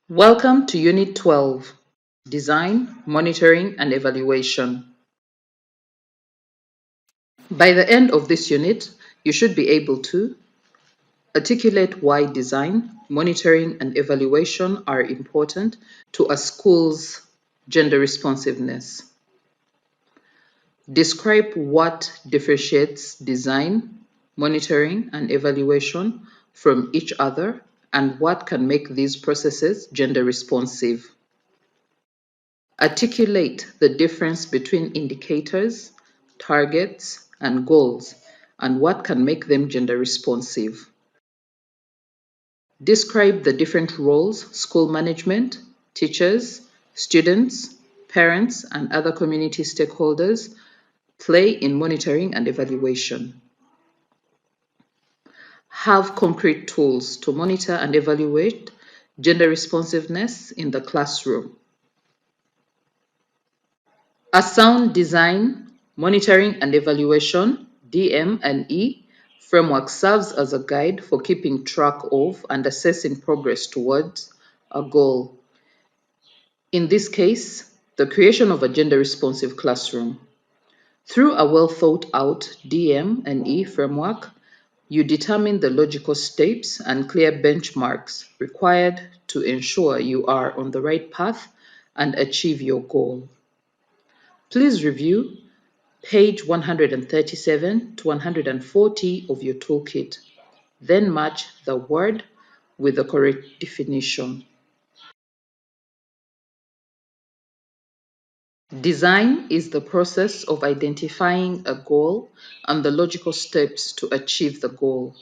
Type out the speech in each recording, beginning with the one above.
Welcome to Unit 12, Design, Monitoring and Evaluation. By the end of this unit, you should be able to articulate why design, monitoring and evaluation are important to a school's gender responsiveness. Describe what differentiates design, monitoring and evaluation from each other and what can make these processes gender responsive. Articulate the difference between indicators, targets, and goals, and what can make them gender responsive. Describe the different roles school management, teachers, students, parents, and other community stakeholders play in monitoring and evaluation. Have concrete tools to monitor and evaluate gender responsiveness in the classroom. A sound design, monitoring and evaluation (DM&E) framework serves as a guide for keeping track of and assessing progress towards a goal. In this case, the creation of a gender-responsive classroom. Through a well-thought-out DM&E framework, you determine the logical steps and clear benchmarks required to ensure you are on the right path and achieve your goal. Please review page 137 to 140 of your toolkit. Then match the word with the correct definition. Design is the process of identifying a goal and the logical steps to achieve the goal.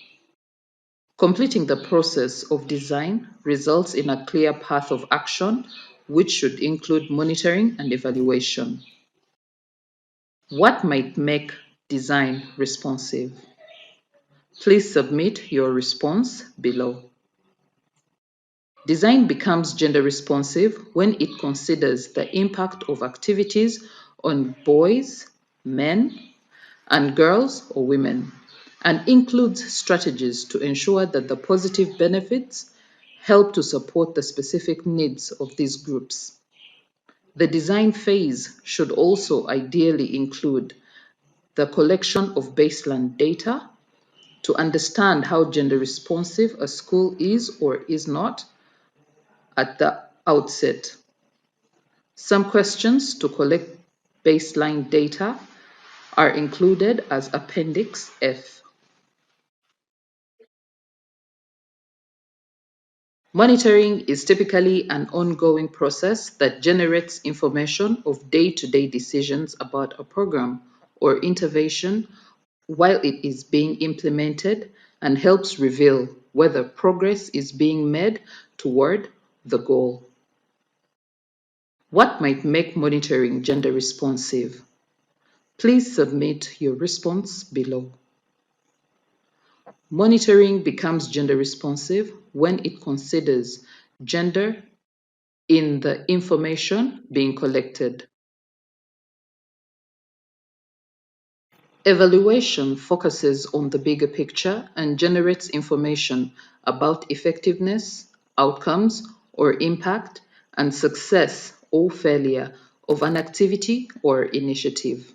Completing the process of design results in a clear path of action, which should include monitoring and evaluation. What might make design responsive? Please submit your response below. Design becomes gender responsive when it considers the impact of activities on boys, men, and girls or women, and includes strategies to ensure that the positive benefits help to support the specific needs of these groups. The design phase should also ideally include the collection of baseline data to understand how gender responsive a school is or is not at the outset. Some questions to collect baseline data are included as Appendix F. Monitoring is typically an ongoing process that generates information of day-to-day decisions about a program or intervention while it is being implemented and helps reveal whether progress is being made toward the goal. What might make monitoring gender responsive? Please submit your response below. Monitoring becomes gender responsive when it considers gender in the information being collected. Evaluation focuses on the bigger picture and generates information about effectiveness, outcomes, or impact, and success or failure of an activity or initiative.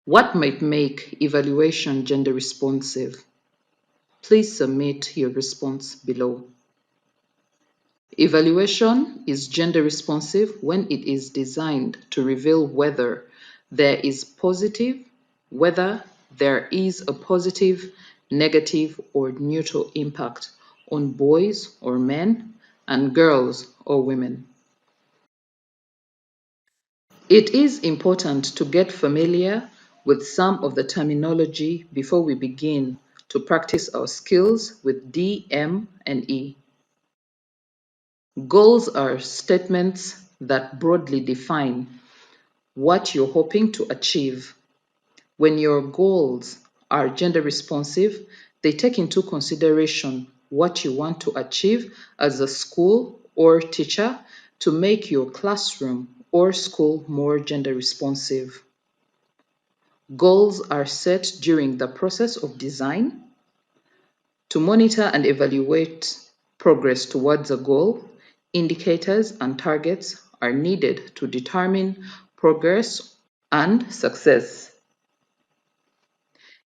What might make evaluation gender responsive? Please submit your response below. Evaluation is gender responsive when it is designed to reveal whether there is a positive, negative, or neutral impact on boys or men and girls or women. It is important to get familiar with some of the terminology before we begin to practice our skills with D, M, and E. Goals are statements that broadly define what you're hoping to achieve. When your goals are gender responsive, they take into consideration what you want to achieve as a school or teacher to make your classroom or school more gender responsive. Goals are set during the process of design to monitor and evaluate progress towards a goal, indicators and targets are needed to determine progress and success.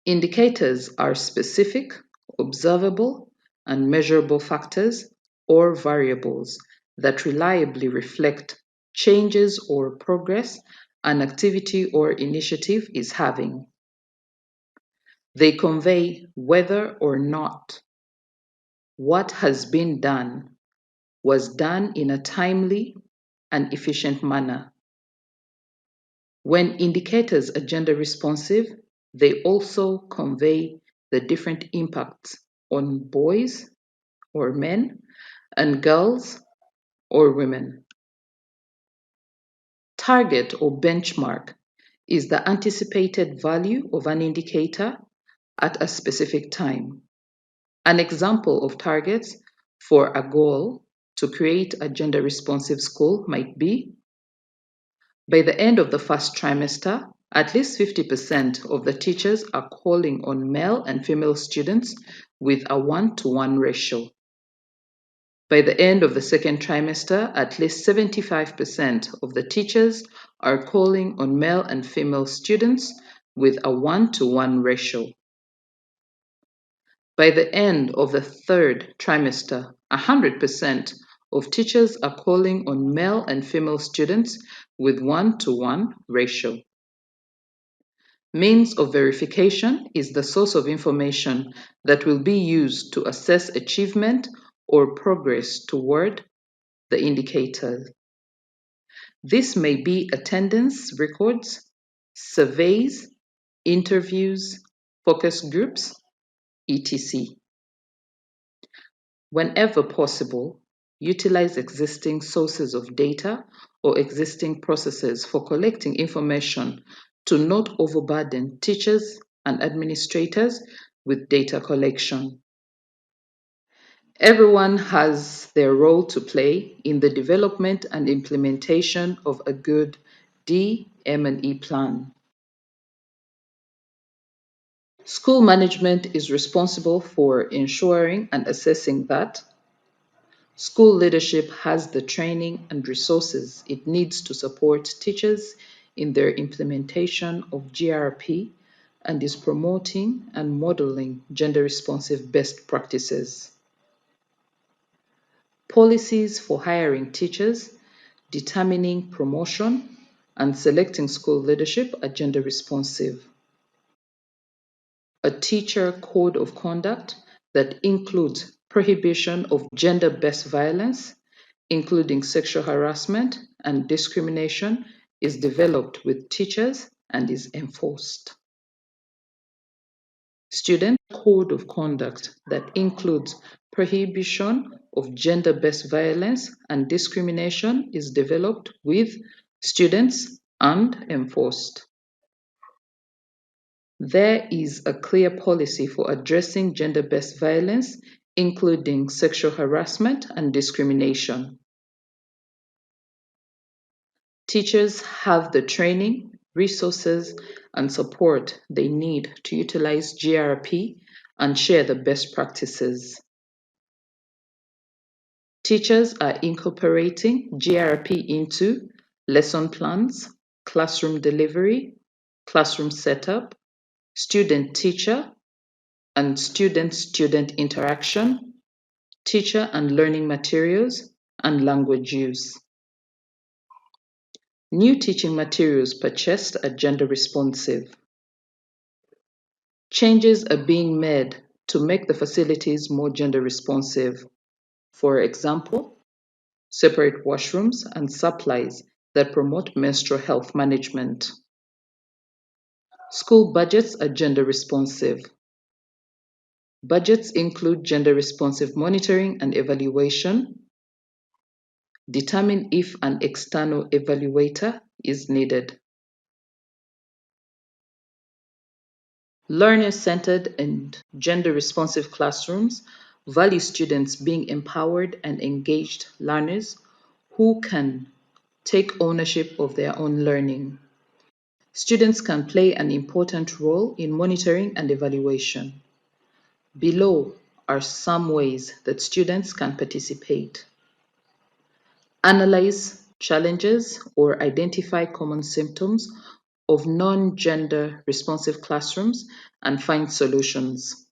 Indicators are specific, observable, and measurable factors or variables that reliably reflect changes or progress an activity or initiative is having. They convey whether or not what has been done was done in a timely and efficient manner. When indicators are gender responsive, they also convey the different impacts on boys or men and girls or women. Target or benchmark is the anticipated value of an indicator at a specific time. An example of targets for a goal to create a gender responsive school might be: by the end of the first trimester, at least 50% of the teachers are calling on male and female students with a 1-to-1 ratio. By the end of the second trimester, at least 75% of the teachers are calling on male and female students with a 1-to-1 ratio. By the end of the third trimester, 100% of teachers are calling on male and female students with 1-to-1 ratio. Means of verification is the source of information that will be used to assess achievement or progress toward the indicator. This may be attendance records, surveys, interviews, focus groups, etc. Whenever possible, utilize existing sources of data or existing processes for collecting information to not overburden teachers and administrators with data collection. Everyone has their role to play in the development and implementation of a good D-M&E plan. School management is responsible for ensuring and assessing that school leadership has the training and resources it needs to support teachers in their implementation of GRP and is promoting and modeling gender-responsive best practices. Policies for hiring teachers, determining promotion, and selecting school leadership are gender responsive. A teacher code of conduct that includes prohibition of gender-based violence, including sexual harassment and discrimination, is developed with teachers and is enforced. Student code of conduct that includes prohibition of gender-based violence and discrimination is developed with students and enforced. There is a clear policy for addressing gender-based violence, including sexual harassment and discrimination. Teachers have the training, resources, and support they need to utilize GRP and share the best practices. Teachers are incorporating GRP into lesson plans, classroom delivery, classroom setup, student-teacher and student-student interaction, teacher and learning materials, and language use. New teaching materials purchased are gender responsive. Changes are being made to make the facilities more gender responsive. For example, separate washrooms and supplies that promote menstrual health management. School budgets are gender responsive. Budgets include gender responsive monitoring and evaluation. Determine if an external evaluator is needed. Learner-centered and gender-responsive classrooms value students being empowered and engaged learners who can take ownership of their own learning. Students can play an important role in monitoring and evaluation. Below are some ways that students can participate. Analyze challenges or identify common symptoms of non-gender responsive classrooms and find solutions.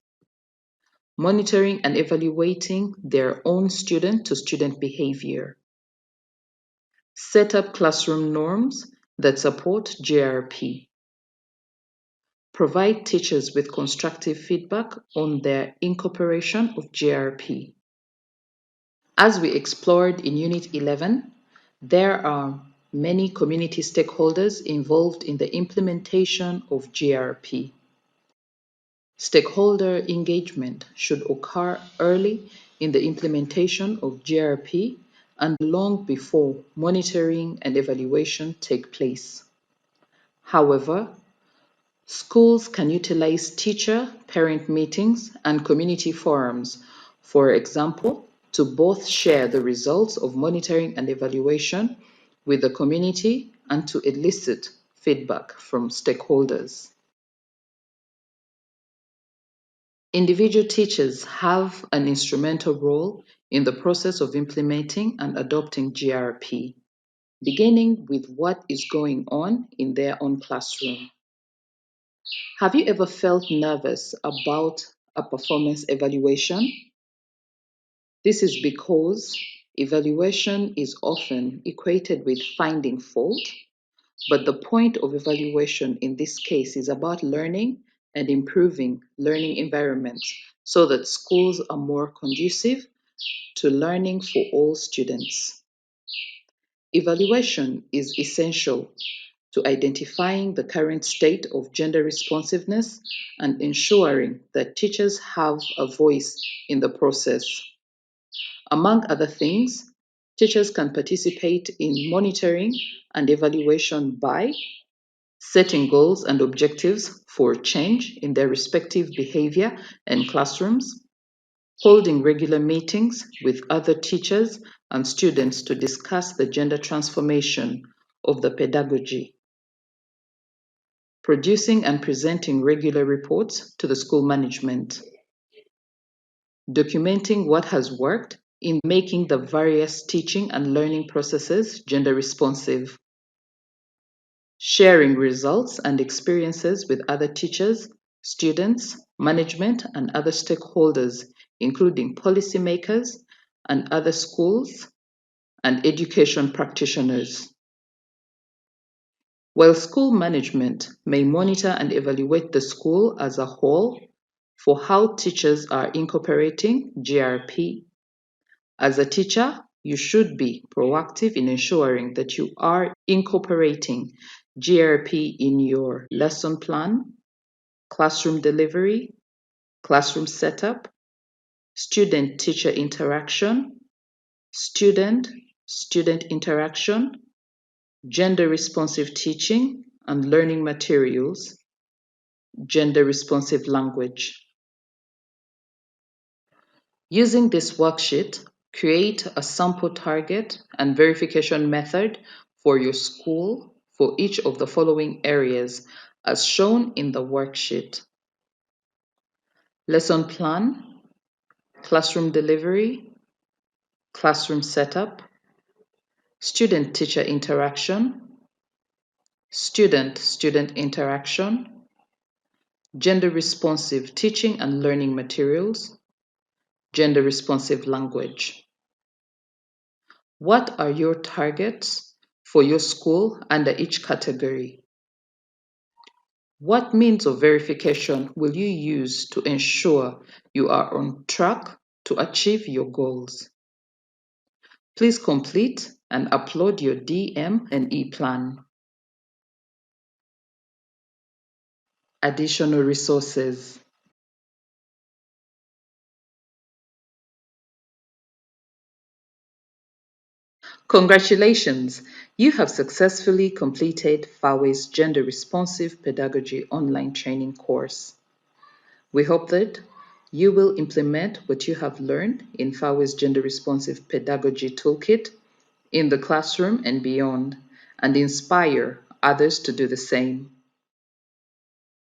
Monitoring and evaluating their own student-to-student behavior. Set up classroom norms that support GRP. Provide teachers with constructive feedback on their incorporation of GRP. As we explored in Unit 11, there are many community stakeholders involved in the implementation of GRP. Stakeholder engagement should occur early in the implementation of GRP and long before monitoring and evaluation take place. However, schools can utilize teacher-parent meetings and community forums, for example, to both share the results of monitoring and evaluation with the community and to elicit feedback from stakeholders. Individual teachers have an instrumental role in the process of implementing and adopting GRP, beginning with what is going on in their own classroom. Have you ever felt nervous about a performance evaluation? This is because evaluation is often equated with finding fault, but the point of evaluation in this case is about learning and improving learning environments so that schools are more conducive to learning for all students. Evaluation is essential to identifying the current state of gender responsiveness and ensuring that teachers have a voice in the process. Among other things, teachers can participate in monitoring and evaluation by setting goals and objectives for change in their respective behavior and classrooms, holding regular meetings with other teachers and students to discuss the gender transformation of the pedagogy, producing and presenting regular reports to the school management, documenting what has worked in making the various teaching and learning processes gender responsive, sharing results and experiences with other teachers, students, management, and other stakeholders, including policymakers and other schools and education practitioners. While school management may monitor and evaluate the school as a whole for how teachers are incorporating GRP, as a teacher, you should be proactive in ensuring that you are incorporating GRP in your lesson plan, classroom delivery, classroom setup, student-teacher interaction, student-student interaction, gender-responsive teaching and learning materials, gender-responsive language. Using this worksheet, create a sample target and verification method for your school for each of the following areas as shown in the worksheet. Lesson plan, classroom delivery, classroom setup, student-teacher interaction, student-student interaction, gender-responsive teaching and learning materials, gender-responsive language. What are your targets for your school under each category? What means of verification will you use to ensure you are on track to achieve your goals? Please complete and upload your DM and E plan. Additional resources. Congratulations! You have successfully completed FAWE's Gender Responsive Pedagogy online training course. We hope that you will implement what you have learned in FAWE's Gender Responsive Pedagogy Toolkit in the classroom and beyond, and inspire others to do the same.